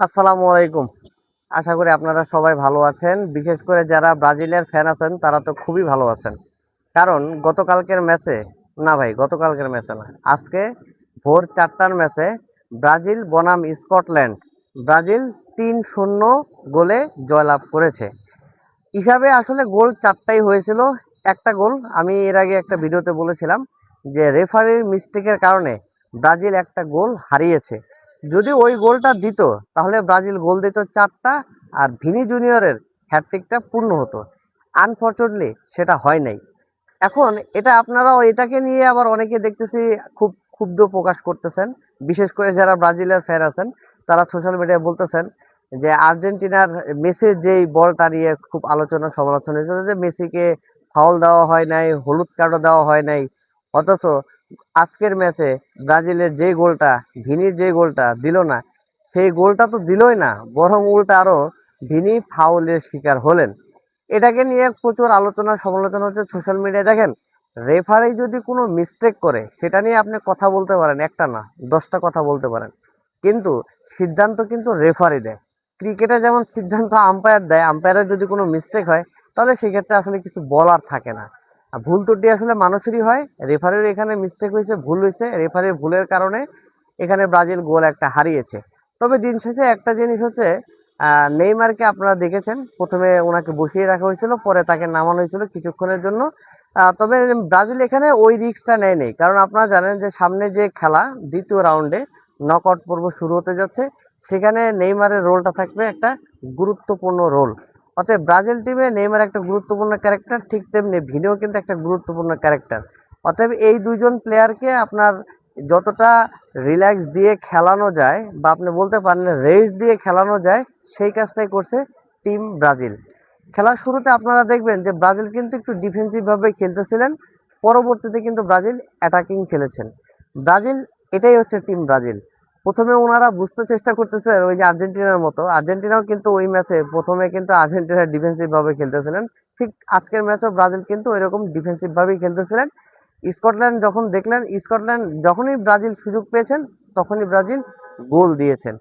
আসসালামু আলাইকুম। আশা করি আপনারা সবাই ভালো আছেন। বিশেষ করে যারা ব্রাজিলের ফ্যান আছেন তারা তো খুবই ভালো আছেন। কারণ গতকালকের ম্যাচে, না ভাই গতকালকের ম্যাচে না, আজকে ভোর ৪টার ম্যাচে ব্রাজিল বনাম স্কটল্যান্ড, ব্রাজিল ৩-০ গোলে জয়লাভ করেছে। হিসাবে আসলে গোল ৪টাই হয়েছিল। একটা গোল আমি এর আগে একটা ভিডিওতে বলেছিলাম যে রেফারির মিস্টেকের কারণে ব্রাজিল একটা গোল হারিয়েছে। যদি ওই গোলটা দিত তাহলে ব্রাজিল গোল দিত ৪টা, আর ভিনি জুনিয়রের হ্যাটট্রিকটা পূর্ণ হতো। আনফর্চুনেটলি সেটা হয় নাই। এখন এটা আপনারাও এটাকে নিয়ে আবার অনেকে দেখতেছি খুব ক্ষুব্ধ প্রকাশ করতেছেন। বিশেষ করে যারা ব্রাজিলের ফ্যান আছেন তারা সোশ্যাল মিডিয়ায় বলতেছেন যে আর্জেন্টিনার মেসির যেই বলটা নিয়ে খুব আলোচনা সমালোচনা হয়েছিল যে মেসিকে ফাউল দেওয়া হয় নাই, হলুদ কার্ডও দেওয়া হয় নাই। অথচ আজকের ম্যাচে ব্রাজিলের যে গোলটা, ভিনির যে গোলটা দিল না, সেই গোলটা তো দিলই না, বরং উল্টা আরো ভিনি ফাউলের শিকার হলেন। এটাকে নিয়ে প্রচুর আলোচনা সমালোচনা হচ্ছে সোশ্যাল মিডিয়ায়। দেখেন, রেফারি যদি কোনো মিস্টেক করে সেটা নিয়ে আপনি কথা বলতে পারেন, একটা না 10টা কথা বলতে পারেন, কিন্তু সিদ্ধান্ত কিন্তু রেফারি দেয়। ক্রিকেটে যেমন সিদ্ধান্ত আম্পায়ার দেয়, আম্পায়ারের যদি কোনো মিস্টেক হয় তাহলে সেক্ষেত্রে আসলে কিছু বলার থাকে না। আর ভুল ত্রুটি আসলে মানুষেরই হয়। রেফারির এখানে মিস্টেক হয়েছে, ভুল হয়েছে, রেফারির ভুলের কারণে এখানে ব্রাজিল গোল একটা হারিয়েছে। তবে দিন শেষে একটা জিনিস হচ্ছে, নেইমারকে আপনারা দেখেছেন, প্রথমে ওনাকে বসিয়ে রাখা হয়েছিল, পরে তাকে নামানো হয়েছিল কিছুক্ষণের জন্য। তবে ব্রাজিল এখানে ওই রিস্কটা নেয়নি, কারণ আপনারা জানেন যে সামনে যে খেলা, দ্বিতীয় রাউন্ডে নকআউট পর্ব শুরু হতে যাচ্ছে, সেখানে নেইমারের রোলটা থাকবে একটা গুরুত্বপূর্ণ রোল। অতএব ব্রাজিল টিমে নেইমার একটা গুরুত্বপূর্ণ ক্যারেক্টার, ঠিক তেমনি ভিনিও কিন্তু একটা গুরুত্বপূর্ণ ক্যারেক্টার। অতএব এই দুজন প্লেয়ারকে আপনার যতটা রিল্যাক্স দিয়ে খেলানো যায়, বা আপনি বলতে পারেন রেস্ট দিয়ে খেলানো যায়, সেই কাজটাই করছে টিম ব্রাজিল। খেলার শুরুতে আপনারা দেখবেন যে ব্রাজিল কিন্তু একটু ডিফেন্সিভ ভাবে খেলতেছিলেন, পরবর্তীতে কিন্তু ব্রাজিল অ্যাটাকিং খেলেছেন। ব্রাজিল, এটাই হচ্ছে টিম ব্রাজিল। প্রথমে ওনারা বুঝতে চেষ্টা করতেছে ওই যে আর্জেন্টিনার মতো, আর্জেন্টিনাও কিন্তু ওই ম্যাচে প্রথমে কিন্তু আর্জেন্টিনা ডিফেন্সিভ ভাবে খেলতেছিলেন। ঠিক আজকের ম্যাচও ব্রাজিল কিন্তু ওইরকম ডিফেন্সিভ ভাবেই খেলতেছিলেন। স্কটল্যান্ড যখনই ব্রাজিল সুযোগ পেয়েছেন তখনই ব্রাজিল গোল দিয়েছেন।